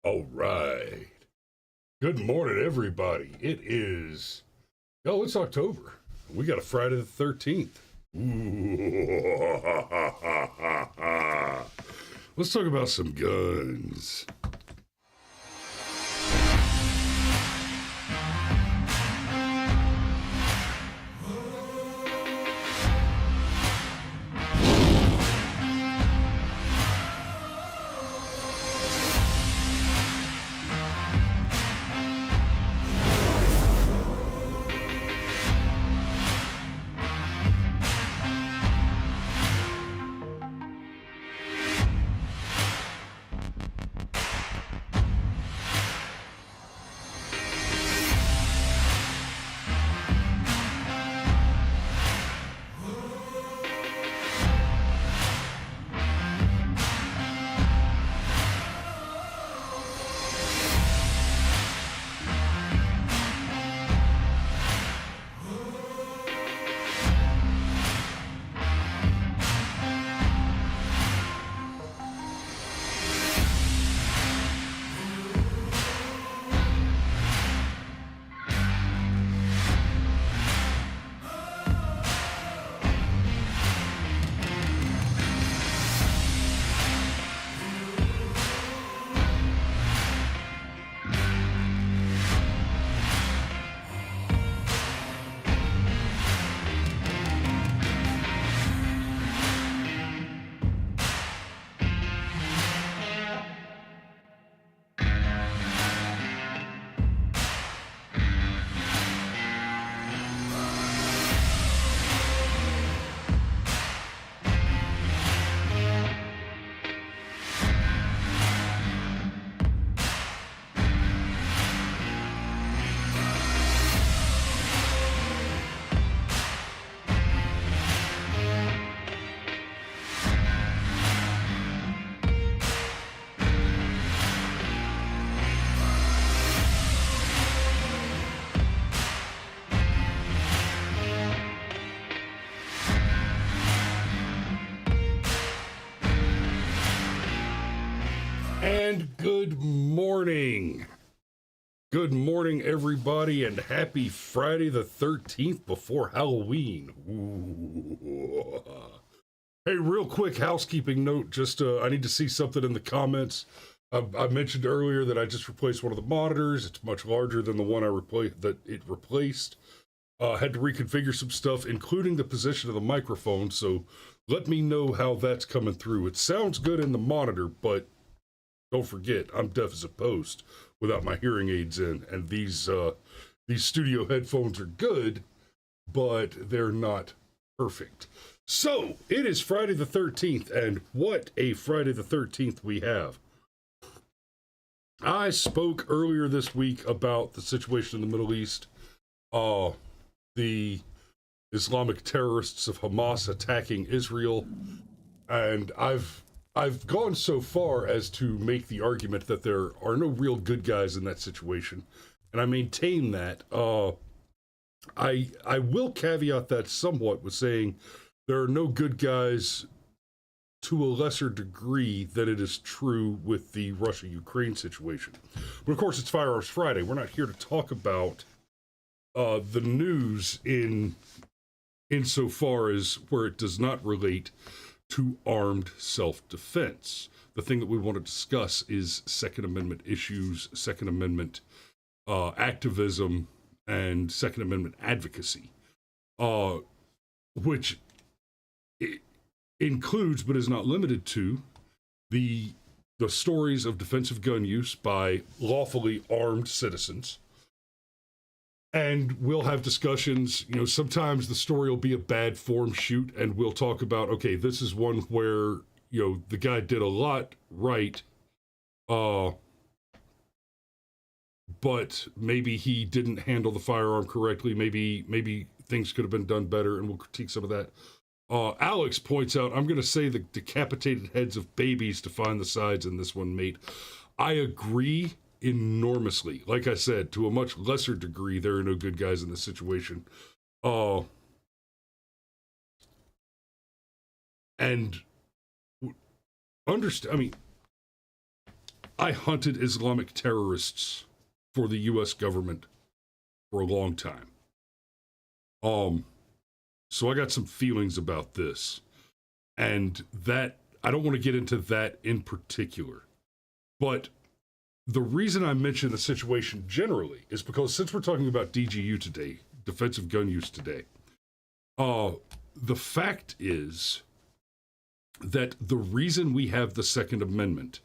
All right. Good morning, everybody. It's October. We got a Friday the 13th. Let's talk about some guns. And good morning. Good morning, everybody, and happy Friday the 13th before Halloween. Ooh. Hey, real quick housekeeping note. I need to see something in the comments. I mentioned earlier that I just replaced one of the monitors. It's much larger than the one it replaced. Had to reconfigure some stuff, including the position of the microphone. So let me know how that's coming through. It sounds good in the monitor, but don't forget, I'm deaf as a post without my hearing aids in, and these studio headphones are good, but they're not perfect. So, it is Friday the 13th, and what a Friday the 13th we have. I spoke earlier this week about the situation in the Middle East, the Islamic terrorists of Hamas attacking Israel, and I've gone so far as to make the argument that there are no real good guys in that situation, and I maintain that. I will caveat that somewhat with saying there are no good guys to a lesser degree than it is true with the Russia-Ukraine situation. But of course, it's Firearms Friday. We're not here to talk about the news insofar as where it does not relate to armed self-defense. The thing that we want to discuss is Second Amendment issues, Second Amendment activism, and Second Amendment advocacy, which includes, but is not limited to, the stories of defensive gun use by lawfully armed citizens. And we'll have discussions, sometimes the story will be a bad form shoot, and we'll talk about, okay, this is one where, the guy did a lot right, but maybe he didn't handle the firearm correctly, maybe things could have been done better, and we'll critique some of that. Alex points out, I'm going to say the decapitated heads of babies to find the sides in this one, mate. I agree enormously. Like I said, to a much lesser degree, there are no good guys in this situation. And understand. I mean, I hunted Islamic terrorists for the U.S. government for a long time. So I got some feelings about this, and that I don't want to get into that in particular, but the reason I mention the situation generally is because since we're talking about DGU today, defensive gun use today, the fact is that the reason we have the Second Amendment,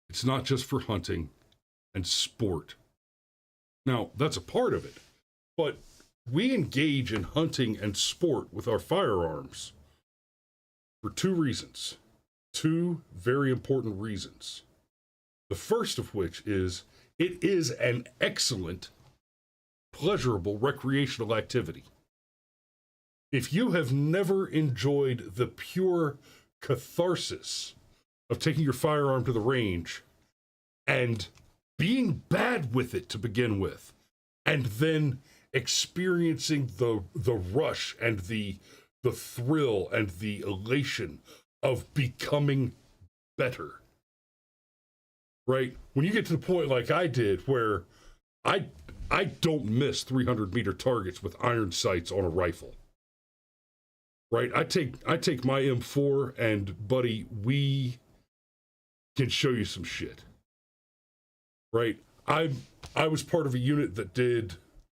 it's not just for hunting and sport. Now, that's a part of it, but we engage in hunting and sport with our firearms for two reasons, two very important reasons. The first of which is it is an excellent, pleasurable recreational activity. If you have never enjoyed the pure catharsis of taking your firearm to the range and being bad with it to begin with, and then experiencing the rush and the thrill and the elation of becoming better, right? When you get to the point like I did where I don't miss 300-meter targets with iron sights on a rifle, right? I take my M4 and, buddy, we can show you some shit, right? I was part of a unit that did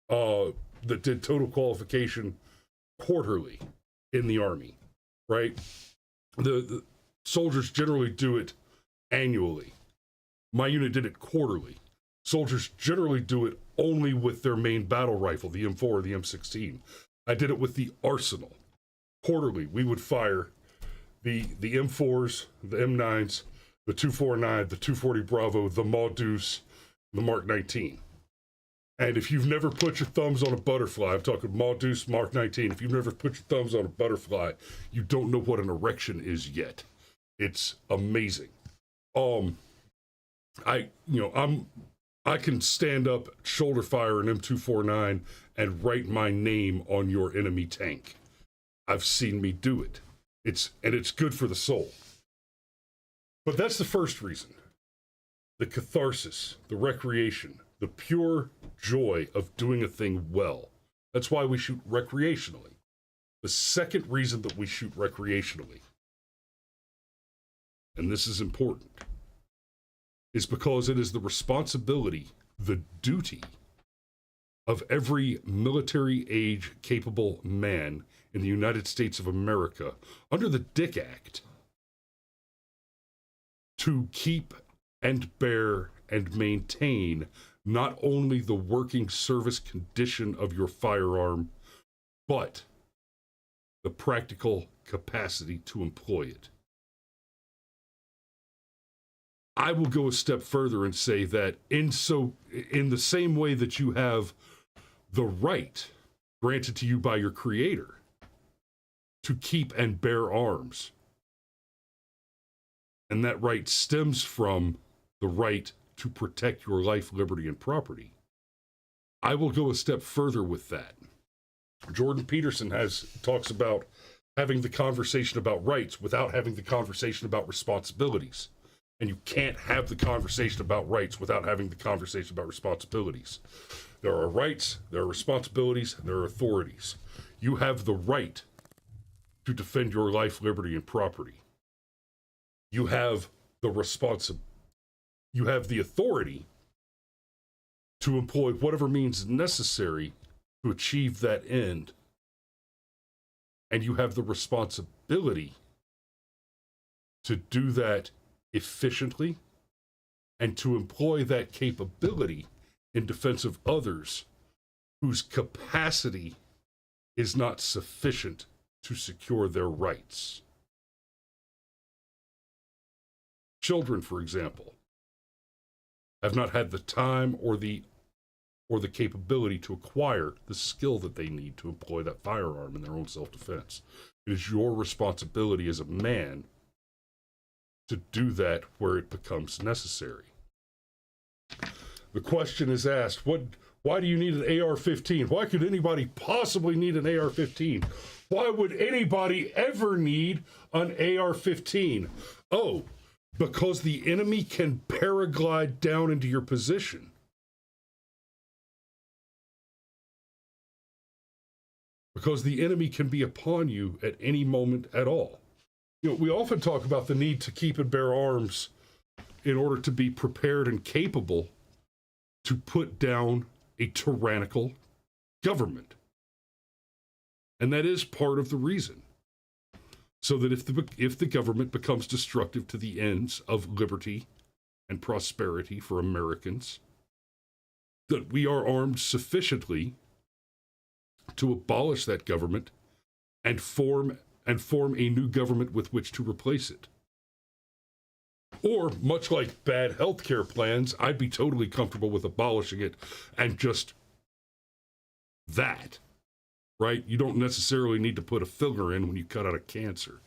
total qualification quarterly in the Army, right? The soldiers generally do it annually. My unit did it quarterly. Soldiers generally do it only with their main battle rifle, the M4 or the M16. I did it with the Arsenal. Quarterly, we would fire the M4s, the M9s, the 249, the 240 Bravo, the Maw Deuce, the Mark 19. And if you've never put your thumbs on a butterfly, I'm talking Maw Deuce, Mark 19, if you've never put your thumbs on a butterfly, you don't know what an erection is yet. It's amazing. I can stand up, shoulder fire an M249 and write my name on your enemy tank. I've seen me do it. It's good for the soul. But that's the first reason. The catharsis, the recreation, the pure joy of doing a thing well. That's why we shoot recreationally. The second reason that we shoot recreationally, and this is important, is because it is the responsibility, the duty of every military-age capable man in the United States of America under the Dick Act to keep and bear and maintain not only the working service condition of your firearm, but the practical capacity to employ it. I will go a step further and say that in the same way that you have the right granted to you by your creator to keep and bear arms, and that right stems from the right to protect your life, liberty, and property, I will go a step further with that. Jordan Peterson talks about having the conversation about rights without having the conversation about responsibilities. And you can't have the conversation about rights without having the conversation about responsibilities. There are rights, there are responsibilities, and there are authorities. You have the right to defend your life, liberty, and property. You have the authority to employ whatever means necessary to achieve that end. And you have the responsibility to do that efficiently and to employ that capability in defense of others whose capacity is not sufficient to secure their rights. Children, for example, have not had the time or the capability to acquire the skill that they need to employ that firearm in their own self-defense. It is your responsibility as a man to do that where it becomes necessary. The question is asked, what Why do you need an AR-15? Why could anybody possibly need an AR-15? Why would anybody ever need an AR-15? Oh, because the enemy can paraglide down into your position. Because the enemy can be upon you at any moment at all. You know, we often talk about the need to keep and bear arms in order to be prepared and capable to put down a tyrannical government. And that is part of the reason. So that if the government becomes destructive to the ends of liberty and prosperity for Americans, that we are armed sufficiently to abolish that government and form a new government with which to replace it. Or, much like bad healthcare plans, I'd be totally comfortable with abolishing it and just that, right? You don't necessarily need to put a filler in when you cut out a cancer.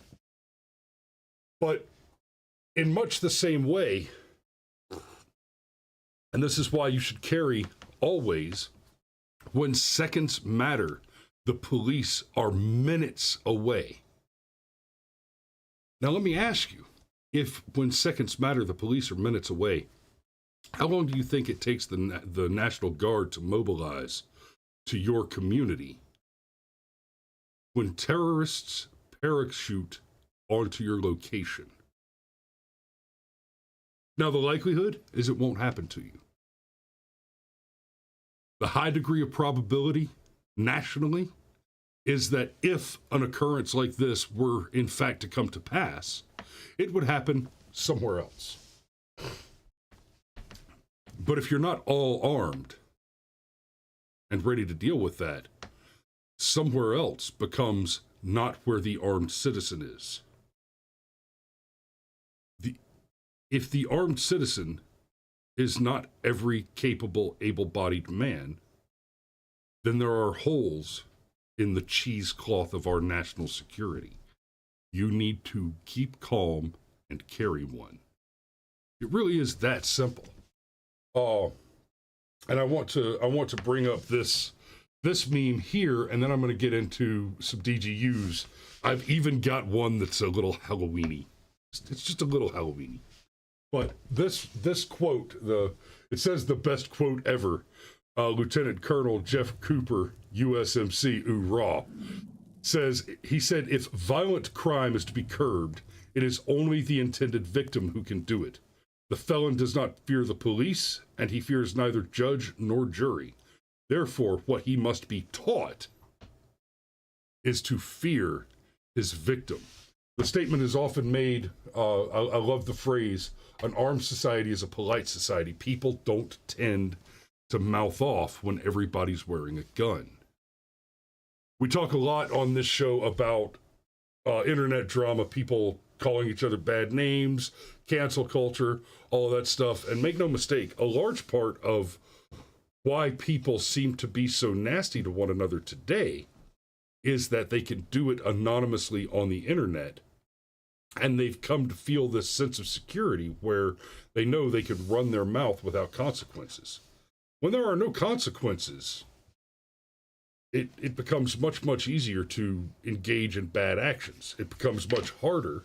But in much the same way, and this is why you should carry always, when seconds matter, the police are minutes away. Now, let me ask you, if when seconds matter, the police are minutes away, how long do you think it takes the National Guard to mobilize to your community when terrorists parachute onto your location? Now, the likelihood is it won't happen to you. The high degree of probability nationally is that if an occurrence like this were in fact to come to pass, it would happen somewhere else. But if you're not all armed and ready to deal with that, somewhere else becomes not where the armed citizen is. If the armed citizen is not every capable, able-bodied man, then there are holes in the cheesecloth of our national security. You need to keep calm and carry one. It really is that simple. And I want to bring up this meme here, and then I'm going to get into some DGUs. I've even got one that's a little Halloweeny. It's just a little Halloweeny. But this quote, it says the best quote ever. Lieutenant Colonel Jeff Cooper, USMC, URA, he said, if violent crime is to be curbed, it is only the intended victim who can do it. The felon does not fear the police, and he fears neither judge nor jury. Therefore, what he must be taught is to fear his victim. The statement is often made, I love the phrase, an armed society is a polite society. People don't tend to mouth off when everybody's wearing a gun. We talk a lot on this show about internet drama, people calling each other bad names, cancel culture, all of that stuff. And make no mistake, a large part of why people seem to be so nasty to one another today is that they can do it anonymously on the internet. And they've come to feel this sense of security where they know they could run their mouth without consequences. When there are no consequences, it becomes much, much easier to engage in bad actions. It becomes much harder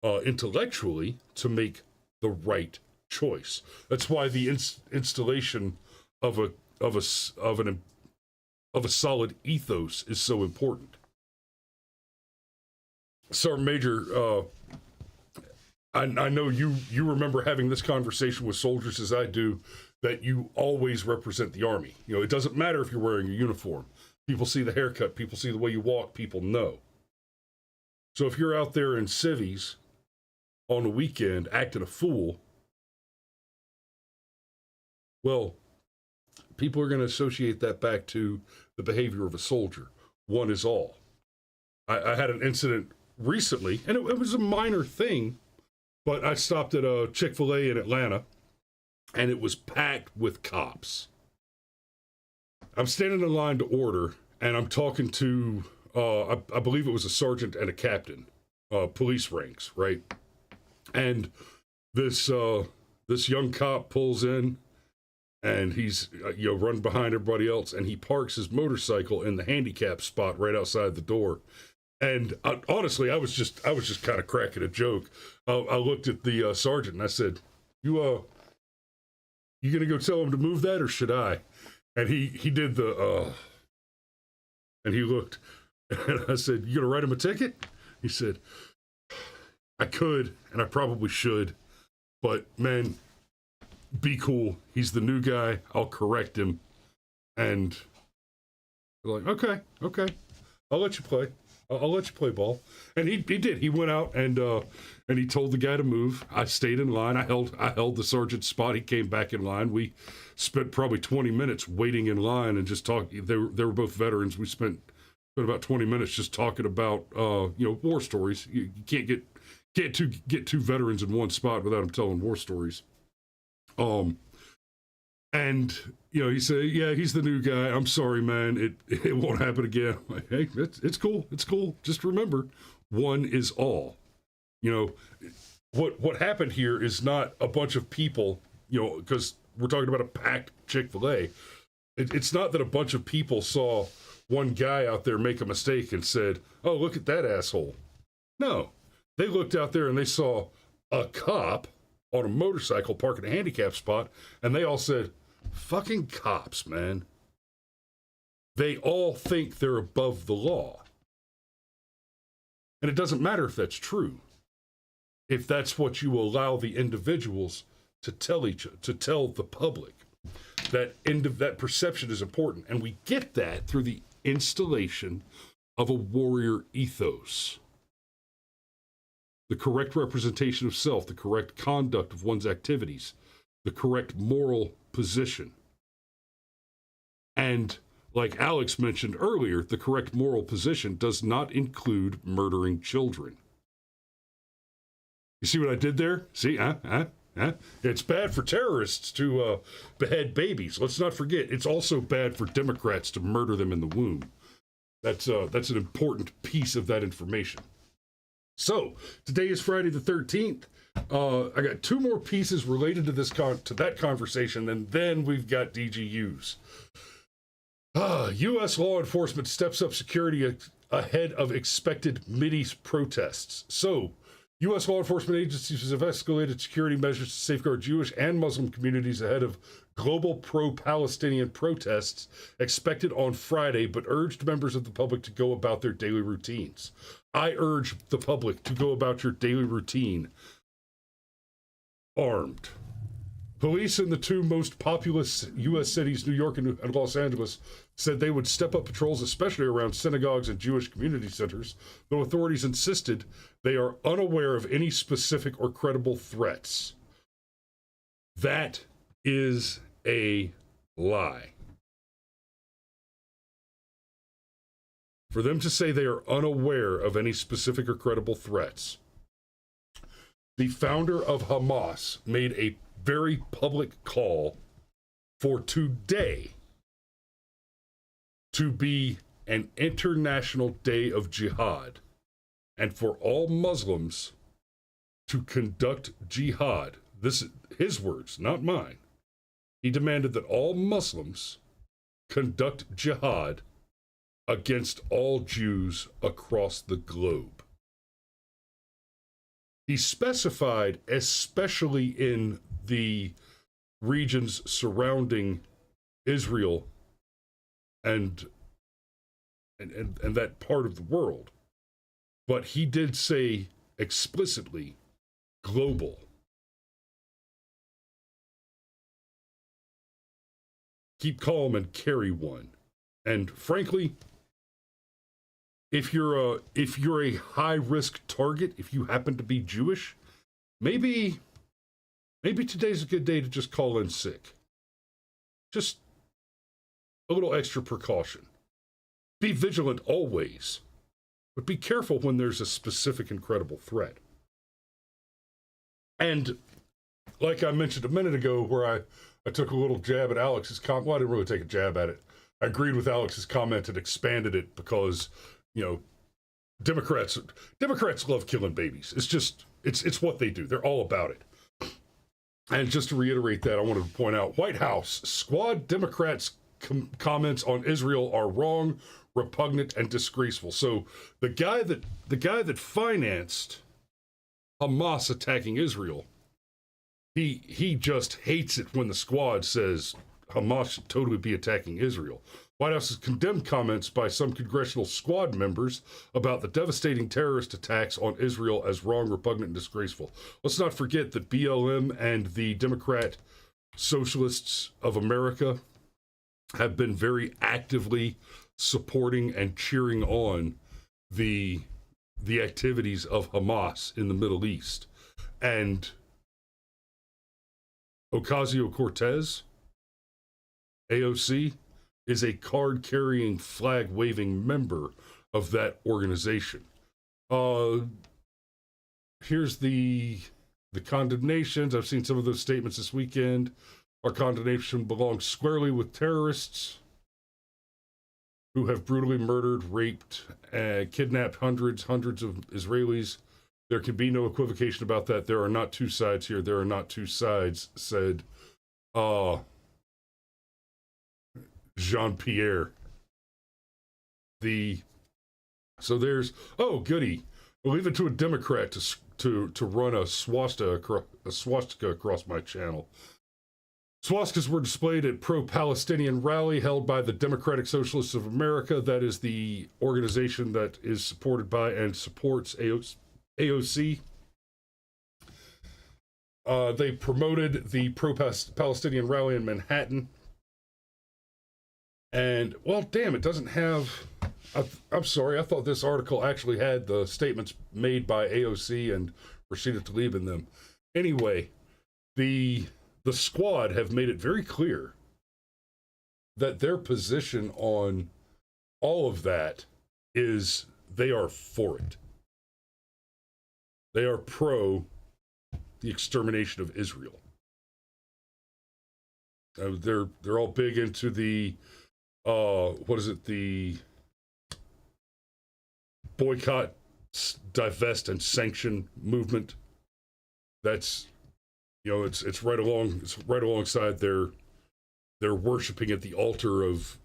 intellectually to make the right choice. That's why the installation of a solid ethos is so important. Sergeant Major, I know you remember having this conversation with soldiers as I do, that you always represent the Army. You know, it doesn't matter if you're wearing a uniform. People see the haircut, people see the way you walk, people know. So if you're out there in civvies on a weekend acting a fool, well, people are going to associate that back to the behavior of a soldier. One is all. I had an incident recently, and it was a minor thing, but I stopped at a Chick-fil-A in Atlanta, and it was packed with cops. I'm standing in line to order, and I'm talking to, I believe it was a sergeant and a captain, police ranks, right? And this young cop pulls in, and he's run behind everybody else, and he parks his motorcycle in the handicap spot right outside the door. And honestly, I was just kind of cracking a joke. I looked at the sergeant and I said, "You gonna go tell him to move that, or should I?" And he did the and he looked, and I said, "You gonna write him a ticket?" He said, "I could, and I probably should, but man, be cool. He's the new guy. I'll correct him." And they're like, okay, I'll let you play. I'll let you play ball. And he did. He went out and he told the guy to move. I stayed in line. I held the sergeant's spot. He came back in line. We spent probably 20 minutes waiting in line and just talking. They were both veterans. We spent about 20 minutes just talking about war stories. You can't get two veterans in one spot without them telling war stories. And he said, "Yeah, he's the new guy. I'm sorry, man. It won't happen again." I'm like, "Hey, it's cool. It's cool. Just remember, one is all." What happened here is not a bunch of people. Because we're talking about a packed Chick-fil-A. It's not that a bunch of people saw one guy out there make a mistake and said, "Oh, look at that asshole." No, they looked out there and they saw a cop on a motorcycle parking a handicap spot, and they all said, "Fucking cops, man." They all think they're above the law. And it doesn't matter if that's true. If that's what you allow the individuals to tell the public, that perception is important. And we get that through the installation of a warrior ethos. The correct representation of self, the correct conduct of one's activities, the correct moral position. And like Alex mentioned earlier, the correct moral position does not include murdering children. You see what I did there? See, It's bad for terrorists to behead babies. Let's not forget, it's also bad for Democrats to murder them in the womb. That's an important piece of that information. So, today is Friday the 13th. I got two more pieces related to that conversation, and then we've got DGUs. U.S. law enforcement steps up security ahead of expected Mideast protests. So, U.S. law enforcement agencies have escalated security measures to safeguard Jewish and Muslim communities ahead of global pro-Palestinian protests expected on Friday, but urged members of the public to go about their daily routines. I urge the public to go about your daily routine armed. Police in the two most populous U.S. cities, New York and Los Angeles, said they would step up patrols, especially around synagogues and Jewish community centers, though authorities insisted they are unaware of any specific or credible threats. That is a lie. For them to say they are unaware of any specific or credible threats. The founder of Hamas made a very public call for today to be an international day of jihad, and for all Muslims to conduct jihad. This is his words, not mine. He demanded that all Muslims conduct jihad against all Jews across the globe. He specified, especially in the regions surrounding Israel and that part of the world, but he did say explicitly global. Keep calm and carry one. And frankly, if you're a high risk target, if you happen to be Jewish, maybe today's a good day to just call in sick. Just a little extra precaution. Be vigilant always, but be careful when there's a specific and credible threat. And like I mentioned a minute ago, where I took a little jab at Alex's comment. Well, I didn't really take a jab at it. I agreed with Alex's comment and expanded it because, Democrats love killing babies. It's what they do. They're all about it. And just to reiterate that, I wanted to point out, White House, squad Democrats' comments on Israel are wrong, repugnant, and disgraceful. So the guy that financed Hamas attacking Israel, he just hates it when the squad says Hamas should totally be attacking Israel. White House has condemned comments by some congressional squad members about the devastating terrorist attacks on Israel as wrong, repugnant, and disgraceful. Let's not forget that BLM and the Democrat Socialists of America have been very actively supporting and cheering on the activities of Hamas in the Middle East. And Ocasio-Cortez, AOC, is a card-carrying, flag-waving member of that organization. Here's the condemnations. I've seen some of those statements this weekend. Our condemnation belongs squarely with terrorists who have brutally murdered, raped, kidnapped hundreds of Israelis. There can be no equivocation about that. There are not two sides here. There are not two sides, said Jean-Pierre. So there's, oh goody, we'll leave it to a Democrat to run a swastika across my channel. Swastikas were displayed at pro-Palestinian rally held by the Democratic Socialists of America. That is the organization that is supported by and supports AOC. They promoted the pro-Palestinian rally in Manhattan. And, well, damn, it doesn't have... I'm sorry, I thought this article actually had the statements made by AOC and Rashida Tlaib in them. Anyway, the squad have made it very clear that their position on all of that is they are for it. They are pro the extermination of Israel. They're all big into the the boycott, divest, and sanction movement. That's, it's right alongside their worshiping at the altar of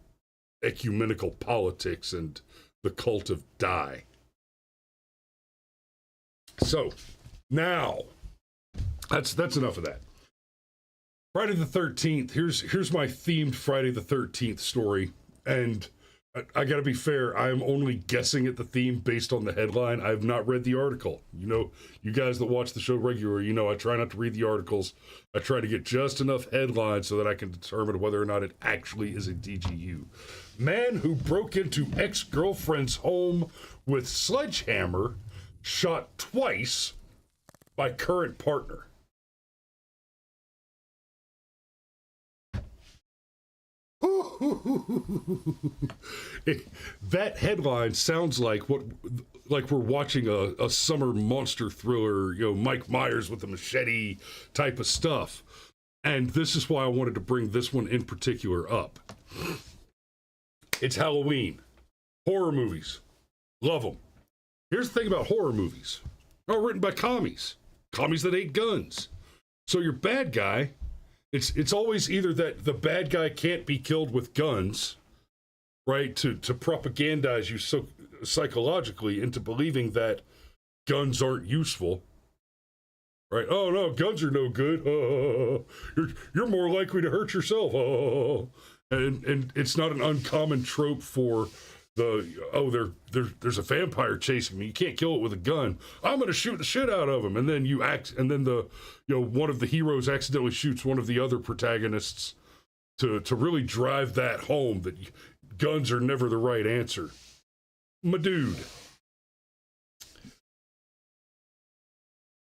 ecumenical politics and the cult of die. So now that's enough of that. Friday the 13th, here's my themed Friday the 13th story, and I gotta be fair, I am only guessing at the theme based on the headline. I have not read the article. You guys that watch the show regularly, I try not to read the articles. I try to get just enough headlines so that I can determine whether or not it actually is a DGU. Man who broke into ex-girlfriend's home with sledgehammer, shot twice by current partner. That headline sounds like we're watching a summer monster thriller, Mike Myers with a machete type of stuff. And this is why I wanted to bring this one in particular up. It's Halloween. Horror movies. Love them. Here's the thing about horror movies. They're all written by commies. Commies that hate guns. So your bad guy, it's always either that the bad guy can't be killed with guns, right, to propagandize you so psychologically into believing that guns aren't useful, right? Oh no, guns are no good. You're more likely to hurt yourself. And it's not an uncommon trope for there's a vampire chasing me. You can't kill it with a gun. I'm gonna shoot the shit out of him, and then one of the heroes accidentally shoots one of the other protagonists to really drive that home that guns are never the right answer. My dude,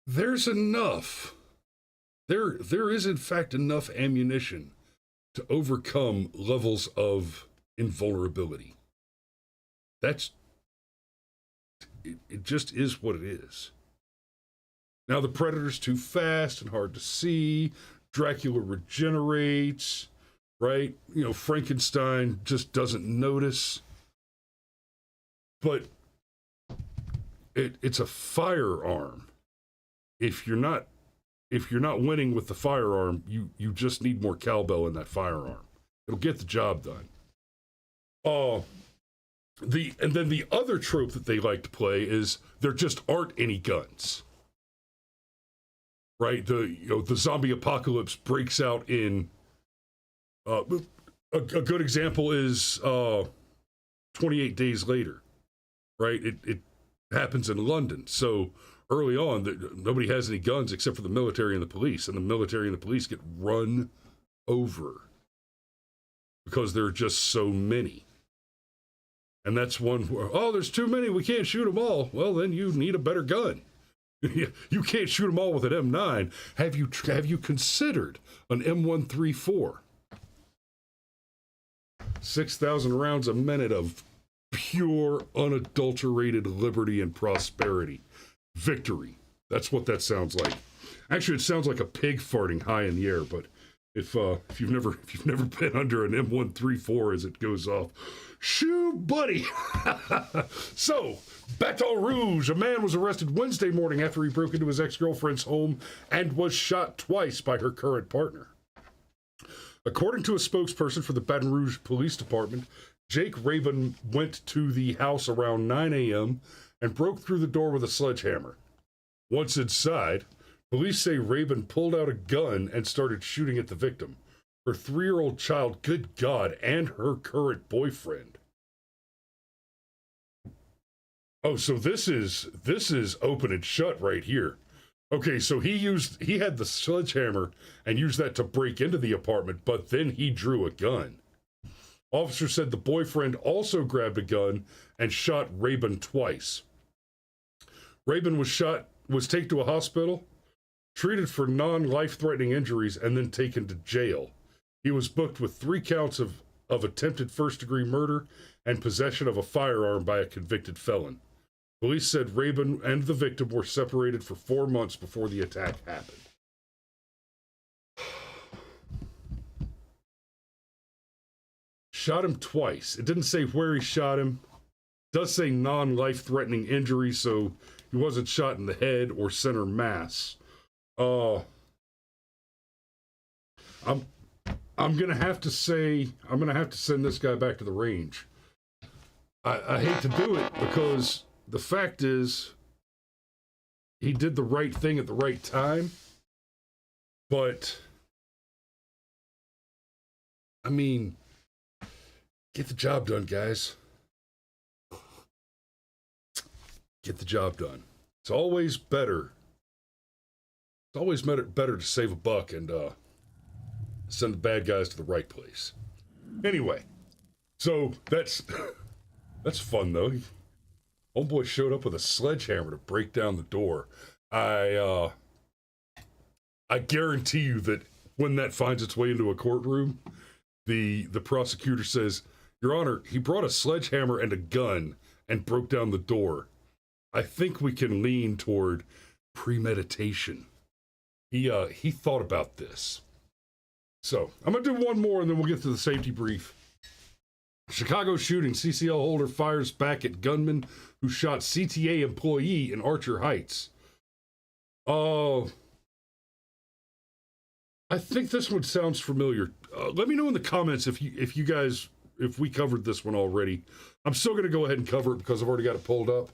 there's enough. There is in fact enough ammunition to overcome levels of invulnerability. It just is what it is. Now the Predator's too fast and hard to see. Dracula regenerates, right? Frankenstein just doesn't notice. But it's a firearm. If you're not if you're not winning with the firearm, you just need more cowbell in that firearm. It'll get the job done. And then the other trope that they like to play is there just aren't any guns. Right? The zombie apocalypse breaks out in a good example is 28 Days Later. Right? It happens in London. So early on, nobody has any guns except for the military and the police, and the military and the police get run over because there are just so many. And that's one where, oh, there's too many, we can't shoot them all. Well, then you need a better gun. You can't shoot them all with an M9. Have you considered an M134? 6,000 rounds a minute of pure, unadulterated liberty and prosperity. Victory. That's what that sounds like. Actually, it sounds like a pig farting high in the air, but if you've never been under an M134 as it goes off, shoo, buddy. So, Baton Rouge, a man was arrested Wednesday morning after he broke into his ex-girlfriend's home and was shot twice by her current partner. According to a spokesperson for the Baton Rouge Police Department, Jake Rabin went to the house around 9 a.m. and broke through the door with a sledgehammer. Once inside, police say Rabin pulled out a gun and started shooting at the victim, her 3-year-old child, good God, and her current boyfriend. Oh, so this is open and shut right here. Okay, so he had the sledgehammer and used that to break into the apartment, but then he drew a gun. Officer said the boyfriend also grabbed a gun and shot Rabin twice. Rabin was taken to a hospital, treated for non-life-threatening injuries, and then taken to jail. He was booked with 3 counts of attempted first-degree murder and possession of a firearm by a convicted felon. Police said Rabin and the victim were separated for 4 months before the attack happened. Shot him twice. It didn't say where he shot him. It does say non-life-threatening injury, so he wasn't shot in the head or center mass. I'm gonna have to send this guy back to the range. I hate to do it because the fact is he did the right thing at the right time, but I mean, get the job done, guys. Get the job done. It's always better. It's always better to save a buck and send the bad guys to the right place. Anyway, so that's fun though. Homeboy showed up with a sledgehammer to break down the door. I guarantee you that when that finds its way into a courtroom, the prosecutor says, Your Honor, he brought a sledgehammer and a gun and broke down the door. I think we can lean toward premeditation. He thought about this. So, I'm going to do one more and then we'll get to the safety brief. Chicago shooting. CCL holder fires back at gunman who shot CTA employee in Archer Heights. I think this one sounds familiar. Let me know in the comments if we covered this one already. I'm still going to go ahead and cover it because I've already got it pulled up.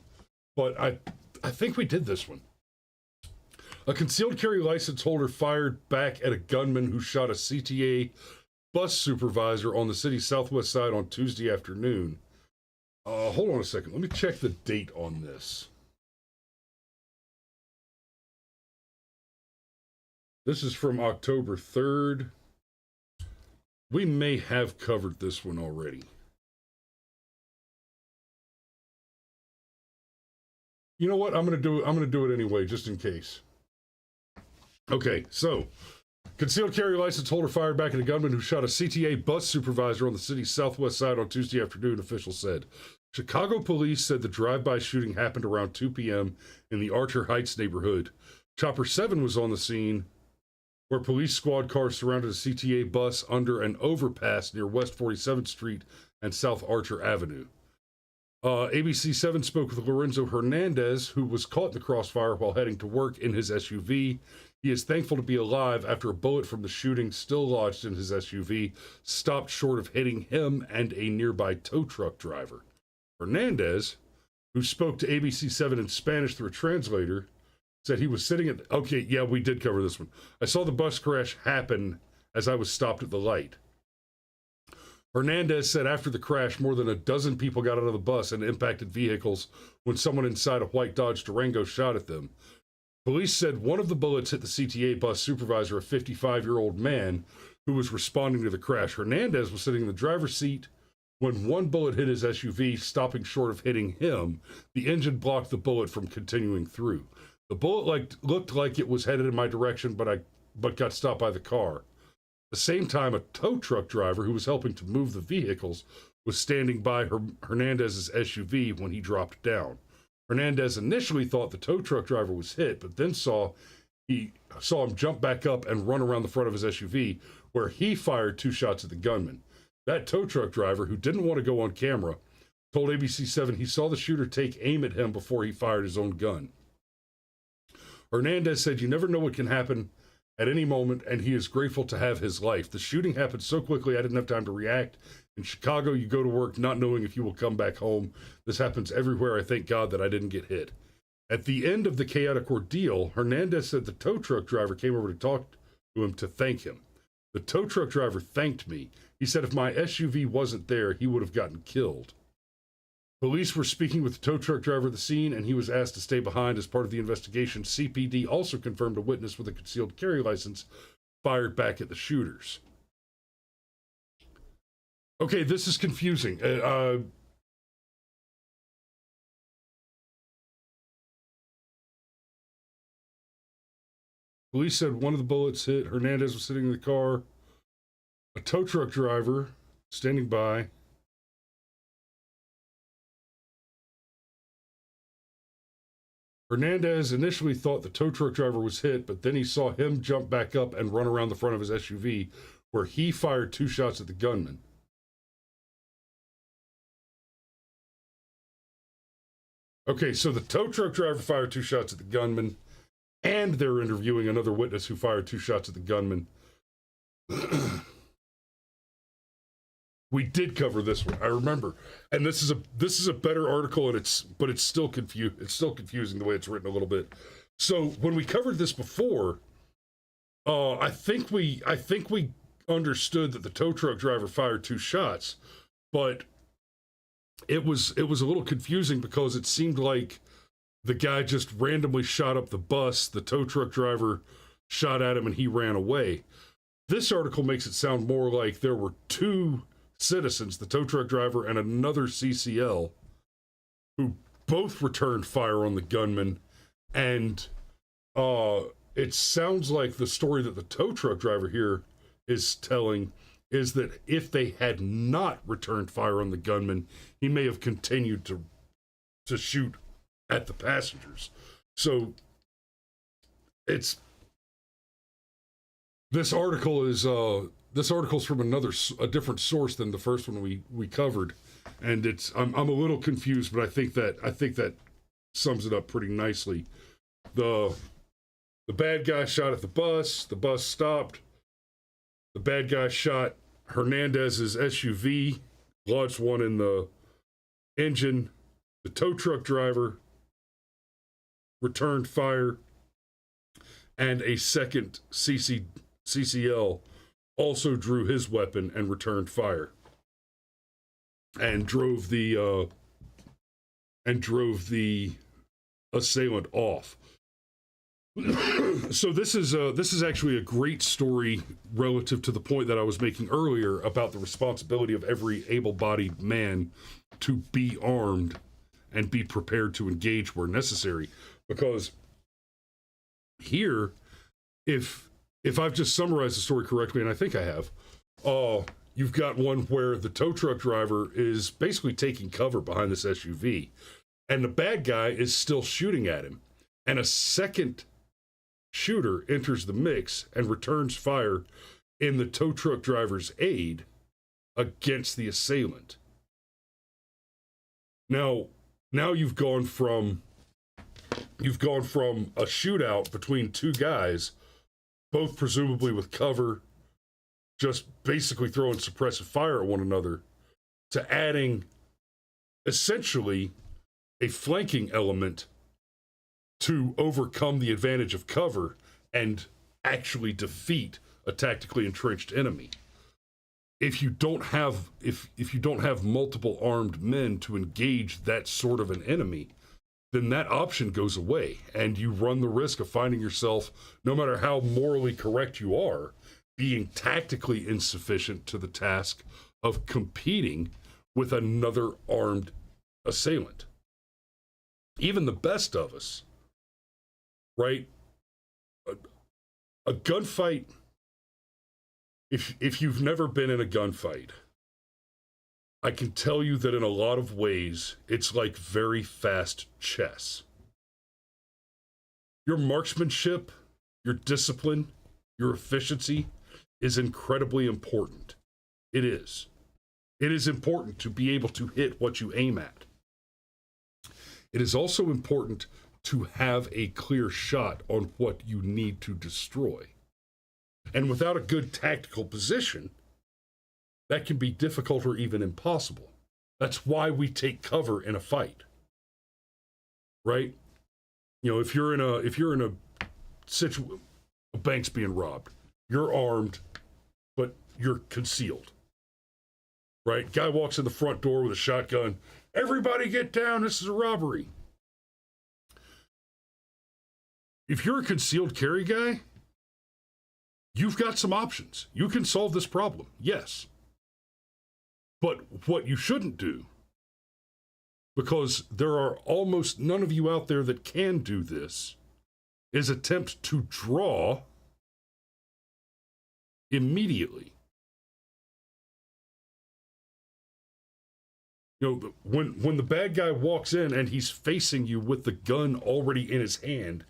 But I think we did this one. A concealed carry license holder fired back at a gunman who shot a CTA bus supervisor on the city's southwest side on Tuesday afternoon. Hold on a second. Let me check the date on this. This is from October 3rd. We may have covered this one already. You know what? I'm gonna do it anyway, just in case. Okay, so concealed carry license holder fired back at a gunman who shot a CTA bus supervisor on the city's southwest side on Tuesday afternoon, officials said. Chicago police said the drive-by shooting happened around 2 p.m. in the Archer Heights neighborhood. Chopper 7 was on the scene, where police squad cars surrounded a CTA bus under an overpass near West 47th Street and South Archer Avenue. ABC 7 spoke with Lorenzo Hernandez, who was caught in the crossfire while heading to work in his SUV. He is thankful to be alive after a bullet from the shooting, still lodged in his SUV, stopped short of hitting him and a nearby tow truck driver. Hernandez, who spoke to ABC7 in Spanish through a translator, said he was sitting at... Okay, yeah, we did cover this one. I saw the bus crash happen as I was stopped at the light. Hernandez said after the crash, more than a dozen people got out of the bus and impacted vehicles when someone inside a white Dodge Durango shot at them. Police said one of the bullets hit the CTA bus supervisor, a 55-year-old man who was responding to the crash. Hernandez was sitting in the driver's seat when one bullet hit his SUV, stopping short of hitting him. The engine blocked the bullet from continuing through. The bullet looked like it was headed in my direction, but got stopped by the car. At the same time, a tow truck driver who was helping to move the vehicles was standing by Hernandez's SUV when he dropped down. Hernandez initially thought the tow truck driver was hit, but then saw him jump back up and run around the front of his SUV, where he fired 2 shots at the gunman. That tow truck driver, who didn't want to go on camera, told ABC7 he saw the shooter take aim at him before he fired his own gun. Hernandez said, "You never know what can happen at any moment, and he is grateful to have his life. The shooting happened so quickly I didn't have time to react. In Chicago, you go to work not knowing if you will come back home. This happens everywhere. I thank God that I didn't get hit." At the end of the chaotic ordeal, Hernandez said the tow truck driver came over to talk to him to thank him. "The tow truck driver thanked me. He said if my SUV wasn't there, he would have gotten killed." Police were speaking with the tow truck driver at the scene, and he was asked to stay behind as part of the investigation. CPD also confirmed a witness with a concealed carry license fired back at the shooters. Okay, this is confusing. Police said one of the bullets hit. Hernandez was sitting in the car. A tow truck driver standing by. Hernandez initially thought the tow truck driver was hit, but then he saw him jump back up and run around the front of his SUV, where he fired 2 shots at the gunman. Okay, so the tow truck driver fired 2 shots at the gunman, and they're interviewing another witness who fired 2 shots at the gunman. We did cover this one, I remember, and this is a better article, and it's still confusing the way it's written a little bit. So when we covered this before, I think we understood that the tow truck driver fired 2 shots, but it was a little confusing because it seemed like the guy just randomly shot up the bus, the tow truck driver shot at him, and he ran away. This article makes it sound more like there were 2 citizens, the tow truck driver and another CCL, who both returned fire on the gunman, and it sounds like the story that the tow truck driver here is telling is that if they had not returned fire on the gunman, he may have continued to shoot at the passengers. So this article's from a different source than the first one we covered, and I'm a little confused, but I think that sums it up pretty nicely. The bad guy shot at the bus stopped. The bad guy shot Hernandez's SUV, lodged one in the engine. The tow truck driver returned fire, and a second CCL also drew his weapon and returned fire, and drove the assailant off. So this is actually a great story relative to the point that I was making earlier about the responsibility of every able-bodied man to be armed and be prepared to engage where necessary. Because here, if I've just summarized the story correctly, and I think I have, you've got one where the tow truck driver is basically taking cover behind this SUV, and the bad guy is still shooting at him, and a second shooter enters the mix and returns fire in the tow truck driver's aid against the assailant. Now you've gone from a shootout between 2 guys both presumably with cover, just basically throwing suppressive fire at one another, to adding essentially a flanking element to overcome the advantage of cover and actually defeat a tactically entrenched enemy. If you don't have multiple armed men to engage that sort of an enemy, then that option goes away, and you run the risk of finding yourself, no matter how morally correct you are, being tactically insufficient to the task of competing with another armed assailant. Even the best of us, right? A gunfight, if you've never been in a gunfight, I can tell you that in a lot of ways, it's like very fast chess. Your marksmanship, your discipline, your efficiency is incredibly important. It is. It is important to be able to hit what you aim at. It is also important to have a clear shot on what you need to destroy. And without a good tactical position, that can be difficult or even impossible. That's why we take cover in a fight. Right? You know, if you're in a situation, a bank's being robbed, you're armed, but you're concealed. Right? Guy walks in the front door with a shotgun. Everybody get down, this is a robbery. If you're a concealed carry guy, you've got some options. You can solve this problem, yes. But what you shouldn't do, because there are almost none of you out there that can do this, is attempt to draw immediately. You know, when the bad guy walks in and he's facing you with the gun already in his hand,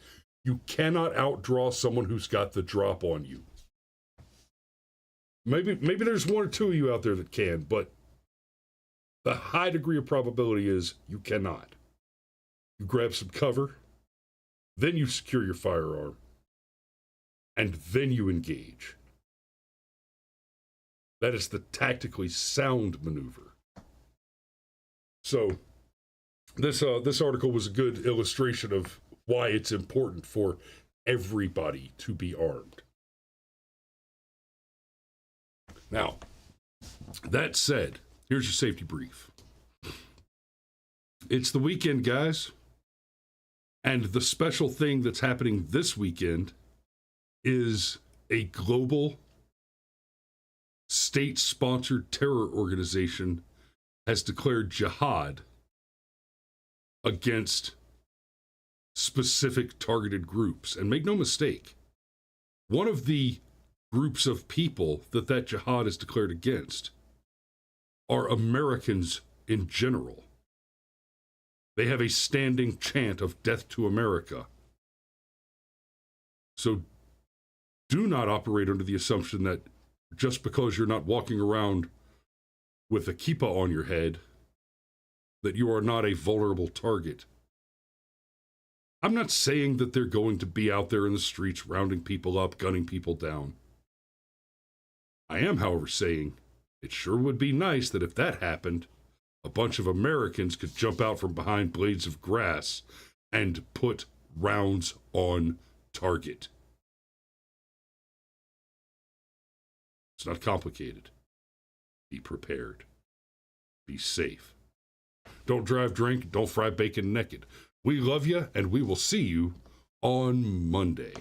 you cannot outdraw someone who's got the drop on you. Maybe there's one or two of you out there that can, but the high degree of probability is you cannot. You grab some cover, then you secure your firearm, and then you engage. That is the tactically sound maneuver. So this article was a good illustration of why it's important for everybody to be armed. Now, that said, here's your safety brief. It's the weekend, guys. And the special thing that's happening this weekend is a global state-sponsored terror organization has declared jihad against specific targeted groups. And make no mistake, one of the groups of people that jihad is declared against are Americans in general. They have a standing chant of death to America. So do not operate under the assumption that just because you're not walking around with a kippah on your head, that you are not a vulnerable target. I'm not saying that they're going to be out there in the streets rounding people up, gunning people down. I am, however, saying it sure would be nice that if that happened, a bunch of Americans could jump out from behind blades of grass and put rounds on target. It's not complicated. Be prepared. Be safe. Don't drive drink. Don't fry bacon naked. We love you, and we will see you on Monday.